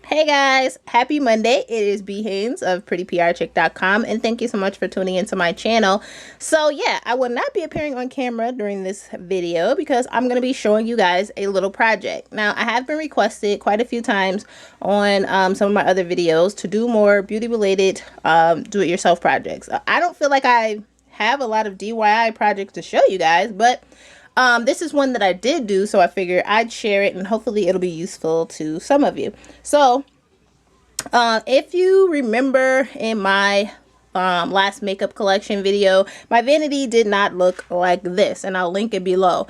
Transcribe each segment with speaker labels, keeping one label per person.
Speaker 1: Hey guys, happy Monday. It is B Haynes of PrettyPRChick.com and thank you so much for tuning into my channel. So yeah, I will not be appearing on camera during this video because I'm going to be showing you guys a little project. Now, I have been requested quite a few times on some of my other videos to do more beauty related do-it-yourself projects. I don't feel like I have a lot of DIY projects to show you guys, but this is one that I did do, so I figured I'd share it and hopefully it'll be useful to some of you. So, if you remember in my last makeup collection video, my vanity did not look like this, and I'll link it below.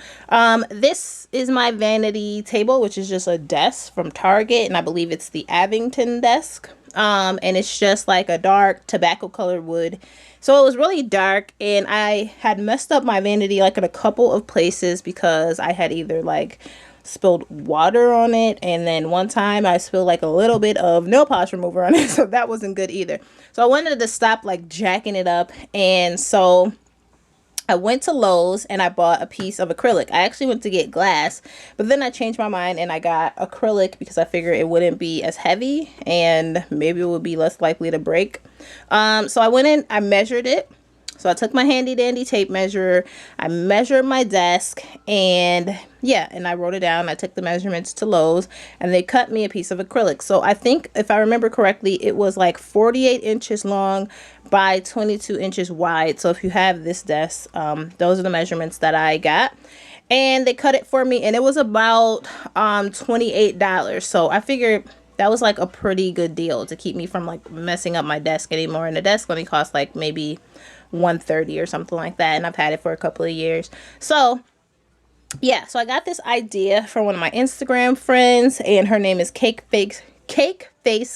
Speaker 1: This is my vanity table, which is just a desk from Target, and I believe it's the Abington desk. And it's just like a dark tobacco colored wood. So it was really dark, and I had messed up my vanity like in a couple of places because I had either like spilled water on it, and then one time I spilled like a little bit of nail polish remover on it, so that wasn't good either. So I wanted to stop like jacking it up, and so I went to Lowe's and I bought a piece of acrylic. I actually went to get glass, but then I changed my mind and I got acrylic because I figured it wouldn't be as heavy and maybe it would be less likely to break. So I went in, I measured it. So I took my handy dandy tape measure, I measured my desk, and yeah, and I wrote it down. I took the measurements to Lowe's and they cut me a piece of acrylic. So I think if I remember correctly, it was like 48 inches long by 22 inches wide. So if you have this desk, those are the measurements that I got. And they cut it for me, and it was about $28. So I figured that was like a pretty good deal to keep me from like messing up my desk anymore. And the desk only cost like maybe $130 or something like that, and I've had it for a couple of years. So yeah, so I got this idea from one of my Instagram friends, and her name is Cake Face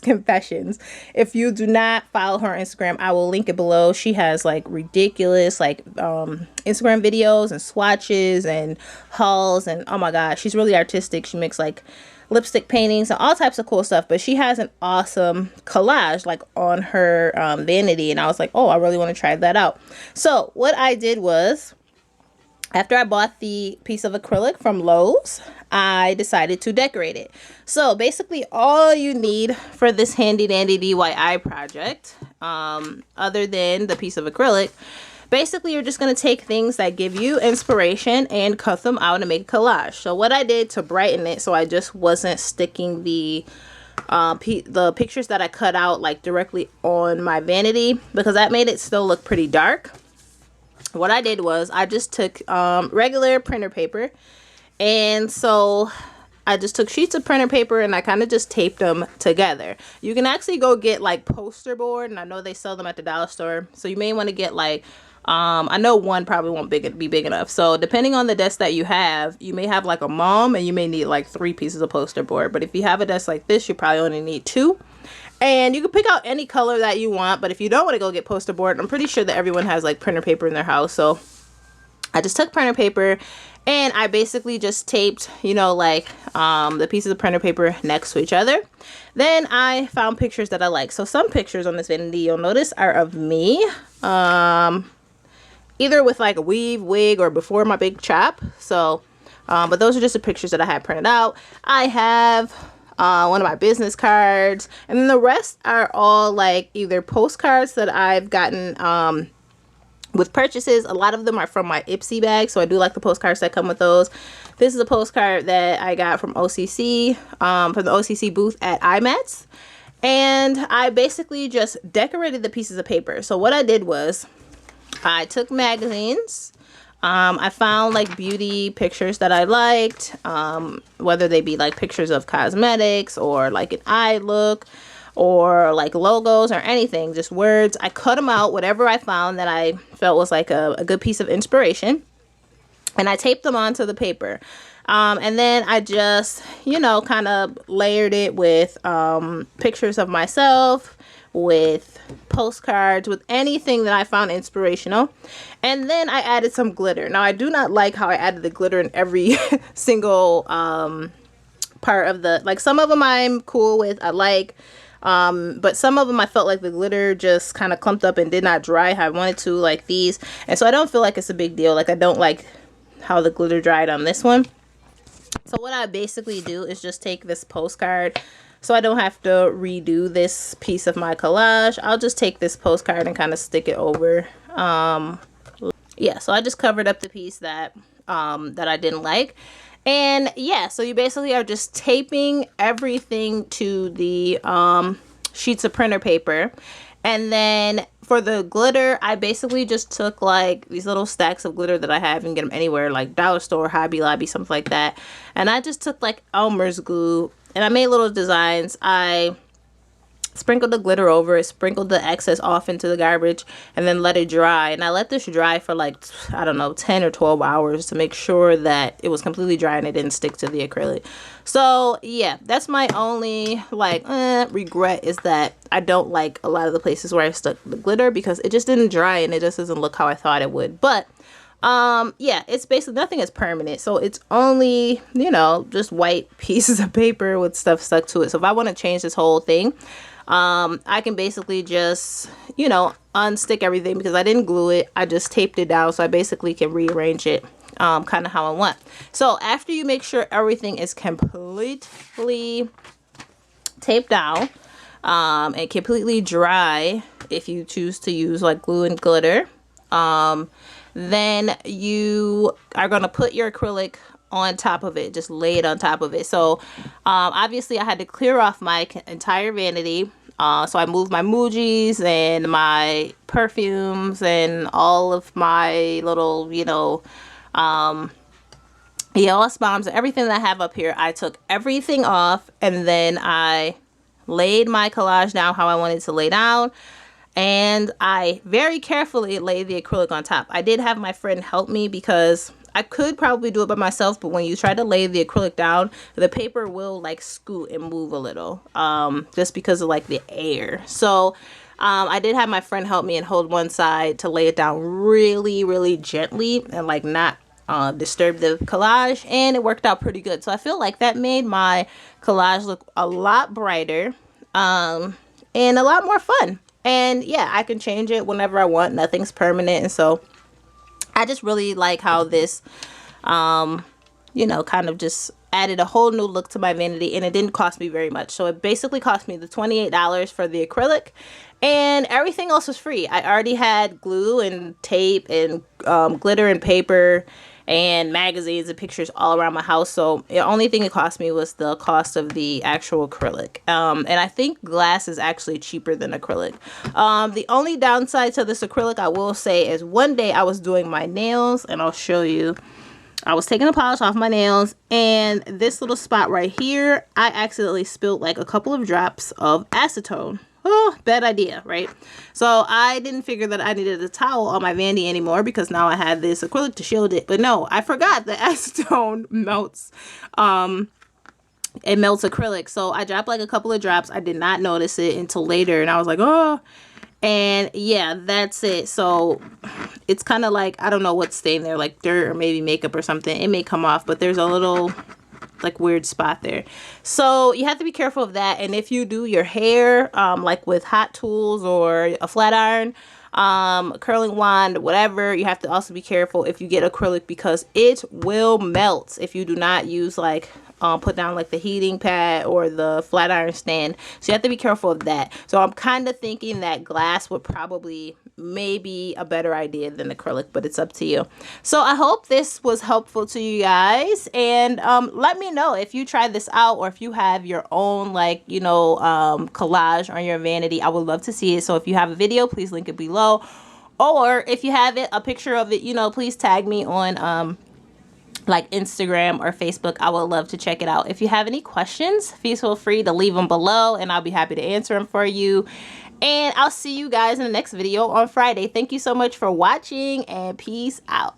Speaker 1: Confessions. If you do not follow her on Instagram, I will link it below. She has like ridiculous like Instagram videos and swatches and hauls, and oh my gosh, she's really artistic. She makes like lipstick paintings and all types of cool stuff, but she has an awesome collage like on her vanity, and I was like, oh, I really want to try that out. So what I did was, after I bought the piece of acrylic from Lowe's, I decided to decorate it. So basically all you need for this handy dandy DIY project, other than the piece of acrylic, basically you're just going to take things that give you inspiration and cut them out and make a collage. So what I did to brighten it, so I just wasn't sticking the pictures that I cut out like directly on my vanity, because that made it still look pretty dark. What I did was I just took regular printer paper, and so I just took sheets of printer paper and I kind of just taped them together. You can actually go get like poster board, and I know they sell them at the dollar store, so you may want to get like I know one probably won't be big enough, so depending on the desk that you have, you may have like a mom and you may need like 3 pieces of poster board, but if you have a desk like this, you probably only need 2. And you can pick out any color that you want, but if you don't want to go get poster board, I'm pretty sure that everyone has like printer paper in their house. So I just took printer paper and I basically just taped, you know, like the pieces of printer paper next to each other. Then I found pictures that I like. So some pictures on this vanity you'll notice are of me, either with like a weave, wig, or before my big chop. So, but those are just the pictures that I had printed out. I have one of my business cards, and then the rest are all like either postcards that I've gotten with purchases. A lot of them are from my Ipsy bag, so I do like the postcards that come with those. This is a postcard that I got from OCC, from the OCC booth at IMATS, and I basically just decorated the pieces of paper. So what I did was I took magazines. I found like beauty pictures that I liked, whether they be like pictures of cosmetics or like an eye look or like logos or anything, just words. I cut them out, whatever I found that I felt was like a good piece of inspiration, and I taped them onto the paper. And then I just, you know, kind of layered it with pictures of myself, with postcards, with anything that I found inspirational. And then I added some glitter. Now I do not like how I added the glitter in every single part of the, like some of them I'm cool with, I like, but some of them I felt like the glitter just kind of clumped up and did not dry how I wanted to, like these. And so I don't feel like it's a big deal. Like I don't like how the glitter dried on this one. So what I basically do is just take this postcard, so I don't have to redo this piece of my collage. I'll just take this postcard and kind of stick it over. Yeah, so I just covered up the piece that that I didn't like. And yeah, so you basically are just taping everything to the sheets of printer paper. And then for the glitter, I basically just took like these little stacks of glitter that I have and get them anywhere, like dollar store, Hobby Lobby, something like that. And I just took like Elmer's glue and I made little designs. I sprinkled the glitter over it, sprinkled the excess off into the garbage, and then let it dry. And I let this dry for like, I don't know, 10 or 12 hours to make sure that it was completely dry and it didn't stick to the acrylic. So yeah, that's my only like regret, is that I don't like a lot of the places where I stuck the glitter, because it just didn't dry and it just doesn't look how I thought it would. But yeah, it's basically, nothing is permanent, so it's only, you know, just white pieces of paper with stuff stuck to it. So if I want to change this whole thing, I can basically just, you know, unstick everything, because I didn't glue it, I just taped it down, so I basically can rearrange it kind of how I want. So after you make sure everything is completely taped down and completely dry, if you choose to use like glue and glitter, then you are going to put your acrylic on top of it, just lay it on top of it. So obviously I had to clear off my entire vanity, so I moved my Mujis and my perfumes and all of my little, you know, ELS bombs and everything that I have up here. I took everything off, and then I laid my collage down how I wanted to lay down, and I very carefully laid the acrylic on top. I did have my friend help me, because I could probably do it by myself, but when you try to lay the acrylic down, the paper will like scoot and move a little, just because of like the air. So I did have my friend help me and hold one side to lay it down really, really gently and like not disturb the collage, and it worked out pretty good. So I feel like that made my collage look a lot brighter and a lot more fun. And yeah, I can change it whenever I want. Nothing's permanent, and so I just really like how this, you know, kind of just added a whole new look to my vanity, and it didn't cost me very much. So it basically cost me the $28 for the acrylic, and everything else was free. I already had glue and tape and glitter and paper and magazines and pictures all around my house. So the only thing it cost me was the cost of the actual acrylic. And I think glass is actually cheaper than acrylic. The only downside to this acrylic, I will say, is one day I was doing my nails, and I'll show you. I was taking the polish off my nails, and this little spot right here, I accidentally spilled like a couple of drops of acetone. Oh, bad idea, right? So I didn't figure that I needed a towel on my vanity anymore, because now I had this acrylic to shield it. But no, I forgot that acetone melts. It melts acrylic. So I dropped like a couple of drops. I did not notice it until later, and I was like, oh. And yeah, that's it. So it's kind of like, I don't know what's staying there, like dirt or maybe makeup or something. It may come off, but there's a little like weird spot there. So you have to be careful of that. And if you do your hair like with hot tools or a flat iron, curling wand, whatever, you have to also be careful if you get acrylic, because it will melt if you do not use like put down like the heating pad or the flat iron stand. So you have to be careful of that. So I'm kind of thinking that glass would probably maybe a better idea than acrylic, but it's up to you. So I hope this was helpful to you guys, and let me know if you try this out, or if you have your own like, you know, collage on your vanity. I would love to see it. So if you have a video, please link it below, or if you have it, a picture of it, you know, please tag me on like Instagram or Facebook. I would love to check it out. If you have any questions, please feel free to leave them below, and I'll be happy to answer them for you. And I'll see you guys in the next video on Friday. Thank you so much for watching, and peace out.